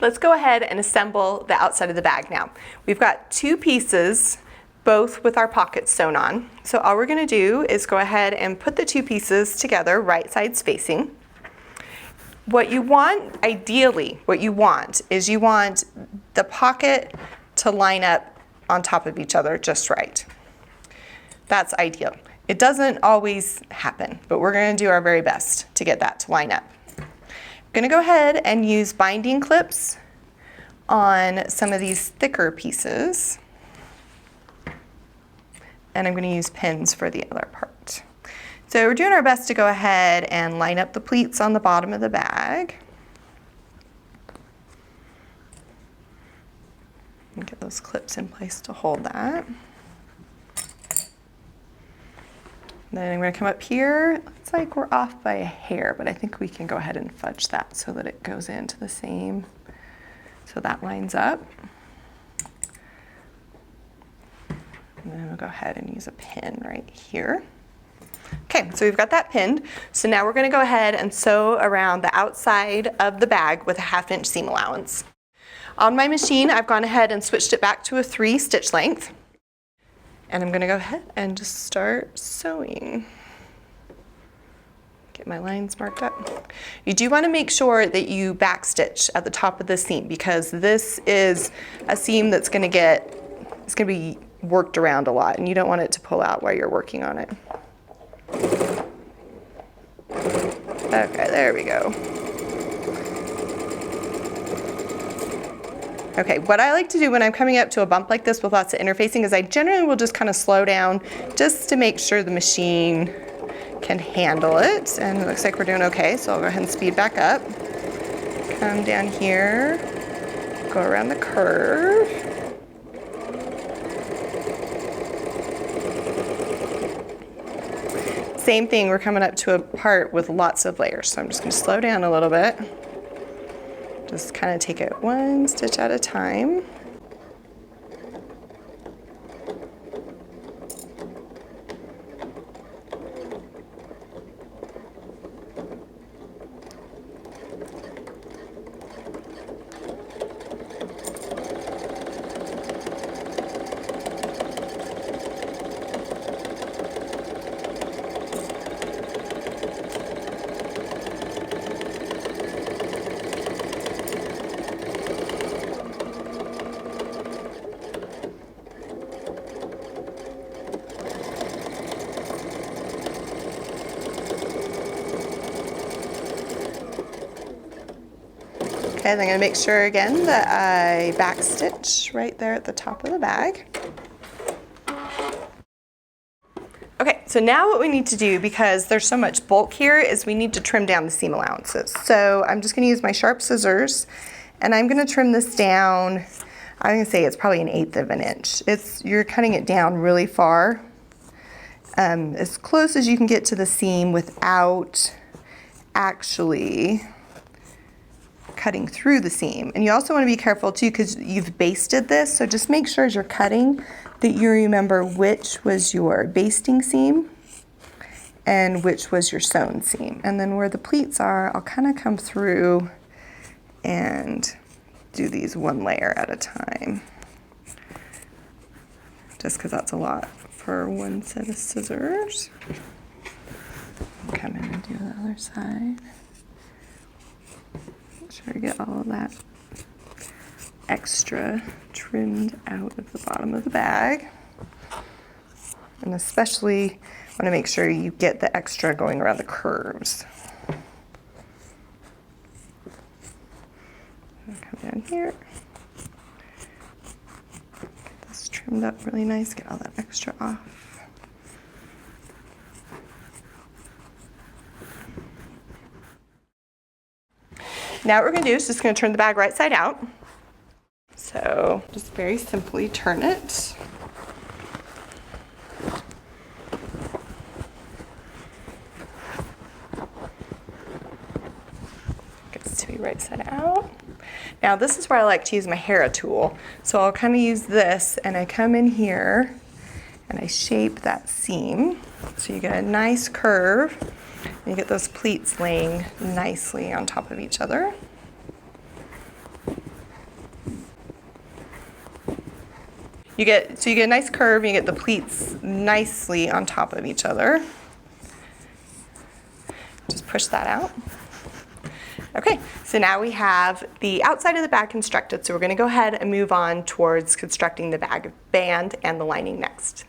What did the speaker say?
Let's go ahead and assemble the outside of the bag now. We've got two pieces, both with our pockets sewn on. So all we're gonna do is go ahead and put the two pieces together, right sides facing. What you want, ideally, what you want is you want the pocket to line up on top of each other just right. That's ideal. It doesn't always happen, but we're gonna do our very best to get that to line up. I'm gonna go ahead and use binding clips on some of these thicker pieces. And I'm gonna use pins for the other part. So we're doing our best to go ahead and line up the pleats on the bottom of the bag. And get those clips in place to hold that. Then I'm going to come up here. Looks like we're off by a hair, but I think we can go ahead and fudge that so that it goes into the same, so that lines up. And then we'll go ahead and use a pin right here. Okay, so we've got that pinned. So now we're going to go ahead and sew around the outside of the bag with a 1/2 inch seam allowance. On my machine, I've gone ahead and switched it back to a 3 stitch length. And I'm going to go ahead and just start sewing. Get my lines marked up. You do want to make sure that you backstitch at the top of the seam because this is a seam that's going to be worked around a lot and you don't want it to pull out while you're working on it. Okay, there we go. Okay, what I like to do when I'm coming up to a bump like this with lots of interfacing is I generally will just kind of slow down just to make sure the machine can handle it. And it looks like we're doing okay, so I'll go ahead and speed back up. Come down here, go around the curve. Same thing, we're coming up to a part with lots of layers, so I'm just going to slow down a little bit. Just kind of take it one stitch at a time. Okay, then I'm going to make sure again that I backstitch right there at the top of the bag. Okay, so now what we need to do, because there's so much bulk here, is we need to trim down the seam allowances. So I'm just going to use my sharp scissors and I'm going to trim this down. I'm going to say it's probably 1/8 of an inch. You're cutting it down really far, as close as you can get to the seam without actually cutting through the seam. And you also want to be careful too because you've basted this, so just make sure as you're cutting that you remember which was your basting seam and which was your sewn seam. And then where the pleats are, I'll kind of come through and do these one layer at a time, just because that's a lot for one set of scissors. Come in and do the other side. Make sure I get all of that extra trimmed out of the bottom of the bag. And especially want to make sure you get the extra going around the curves. Come down here. Get this trimmed up really nice, get all that extra off. Now what we're going to do is just going to turn the bag right side out. So just very simply turn it. Gets to be right side out. Now this is where I like to use my Hera tool. So I'll kind of use this and I come in here and I shape that seam. So you get a nice curve. And you get those pleats laying nicely on top of each other. you get a nice curve, and you get the pleats nicely on top of each other. Just push that out. Okay, so now we have the outside of the bag constructed, so we're going to go ahead and move on towards constructing the band and the lining next.